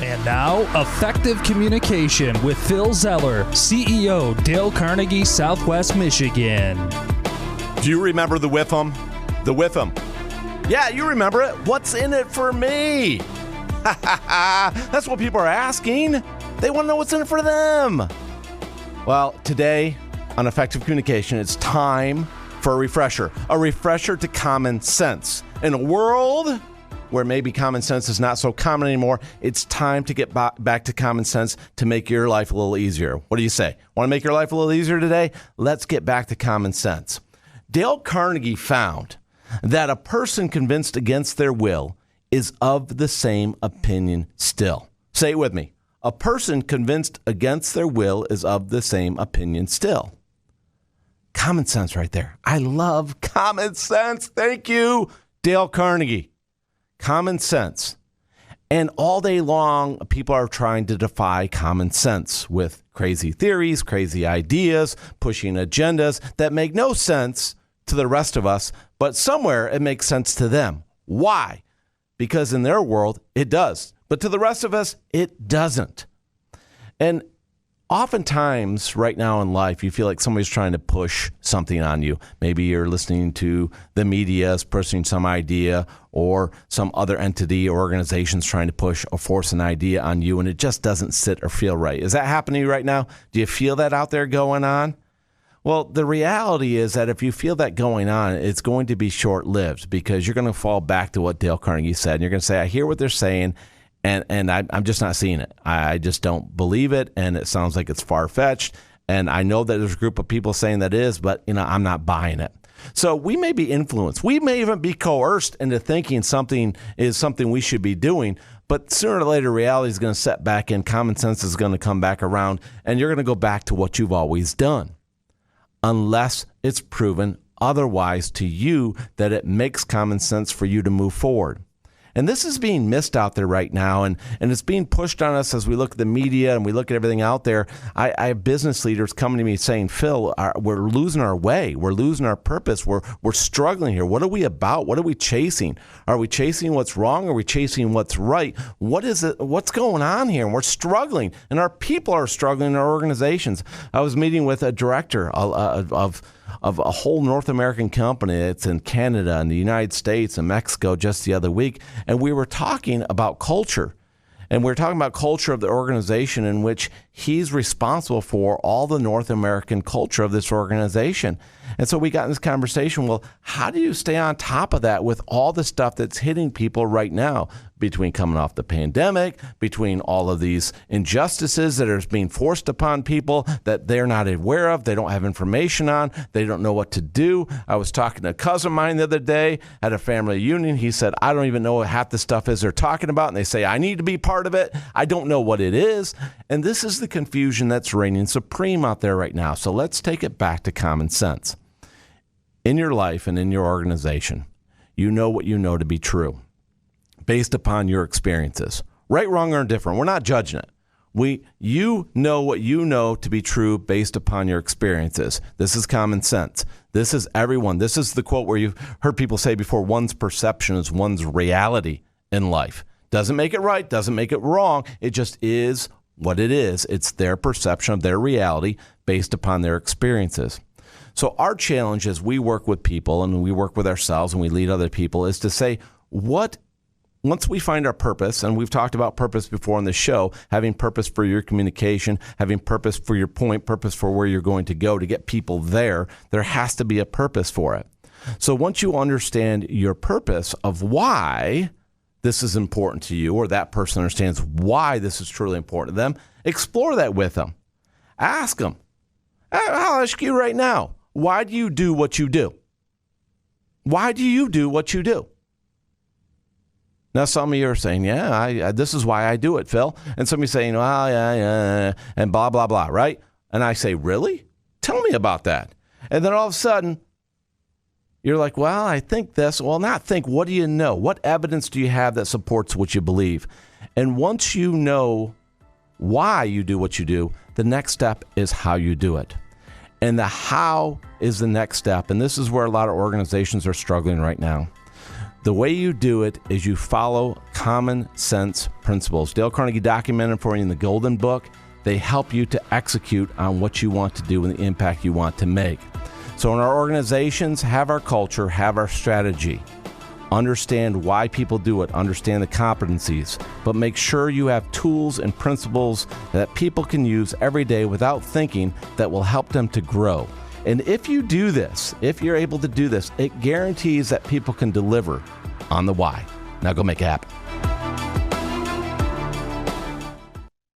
And now, Effective Communication with Phil Zeller, CEO, Dale Carnegie, Southwest Michigan. Do you remember the WIFM? The WIFM. Yeah, you remember it. What's in it for me? That's what people are asking. They want to know what's in it for them. Well, today on Effective Communication, it's time for a refresher to common sense. In a world where maybe common sense is not so common anymore, it's time to get back to common sense to make your life a little easier. What do you say? Want to make your life a little easier today? Let's get back to common sense. Dale Carnegie found that a person convinced against their will is of the same opinion still. Say it with me. A person convinced against their will is of the same opinion still. Common sense right there. I love common sense. Thank you, Dale Carnegie. Common sense. And all day long, people are trying to defy common sense with crazy theories, crazy ideas, pushing agendas that make no sense to the rest of us, but somewhere it makes sense to them. Why? Because in their world, it does. But to the rest of us, it doesn't. And oftentimes right now in life, you feel like somebody's trying to push something on you. Maybe you're listening to the media is pushing some idea, or some other entity or organization's trying to push or force an idea on you, and it just doesn't sit or feel right. Is that happening right now? Do you feel that out there going on? Well, the reality is that if you feel that going on, it's going to be short-lived, because you're going to fall back to what Dale Carnegie said. And you're going to say, I hear what they're saying, and I'm just not seeing it. I just don't believe it, and it sounds like it's far-fetched. And I know that there's a group of people saying that is, but I'm not buying it. So we may be influenced. We may even be coerced into thinking something is something we should be doing. But sooner or later, reality is going to set back in. Common sense is going to come back around, and you're going to go back to what you've always done, unless it's proven otherwise to you that it makes common sense for you to move forward. And this is being missed out there right now, and it's being pushed on us as we look at the media and we look at everything out there. I have business leaders coming to me saying, Phil, we're losing our way. We're losing our purpose. We're struggling here. What are we about? What are we chasing? Are we chasing what's wrong? Are we chasing what's right? What is it? What's going on here? And we're struggling, and our people are struggling in our organizations. I was meeting with a director of a whole North American company. It's in Canada and the United States and Mexico just the other week. And we were talking about culture. And we were talking about culture of the organization in which he's responsible for all the North American culture of this organization. And so we got in this conversation, well, how do you stay on top of that with all the stuff that's hitting people right now, between coming off the pandemic, between all of these injustices that are being forced upon people that they're not aware of, they don't have information on, they don't know what to do. I was talking to a cousin of mine the other day at a family reunion. He said, I don't even know what half the stuff is they're talking about, and they say, I need to be part of it. I don't know what it is. And this is the confusion that's reigning supreme out there right now. So let's take it back to common sense. In your life and in your organization, you know what you know to be true based upon your experiences. Right, wrong, or indifferent. We're not judging it. You know what you know to be true based upon your experiences. This is common sense. This is everyone. This is the quote where you've heard people say before, one's perception is one's reality in life. Doesn't make it right, doesn't make it wrong. It just is what it is. It's their perception of their reality based upon their experiences. So our challenge as we work with people and we work with ourselves and we lead other people is to say, once we find our purpose, and we've talked about purpose before on the show, having purpose for your communication, having purpose for your point, purpose for where you're going to go to get people there has to be a purpose for it. So once you understand your purpose of why this is important to you, or that person understands why this is truly important to them, explore that with them. Ask them. I'll ask you right now, why do you do what you do? Why do you do what you do? Now, some of you are saying, yeah, this is why I do it, Phil. And some of you saying, well, yeah, and blah, blah, blah, right? And I say, really? Tell me about that. And then all of a sudden, you're like, well, I think this. Well, not think. What do you know? What evidence do you have that supports what you believe? And once you know why you do what you do, the next step is how you do it. And the how is the next step. And this is where a lot of organizations are struggling right now. The way you do it is you follow common sense principles. Dale Carnegie documented for you in the Golden Book. They help you to execute on what you want to do and the impact you want to make. So in our organizations, have our culture, have our strategy. Understand why people do it, understand the competencies, but make sure you have tools and principles that people can use every day without thinking that will help them to grow. And if you do this, if you're able to do this, it guarantees that people can deliver on the why. Now go make it happen.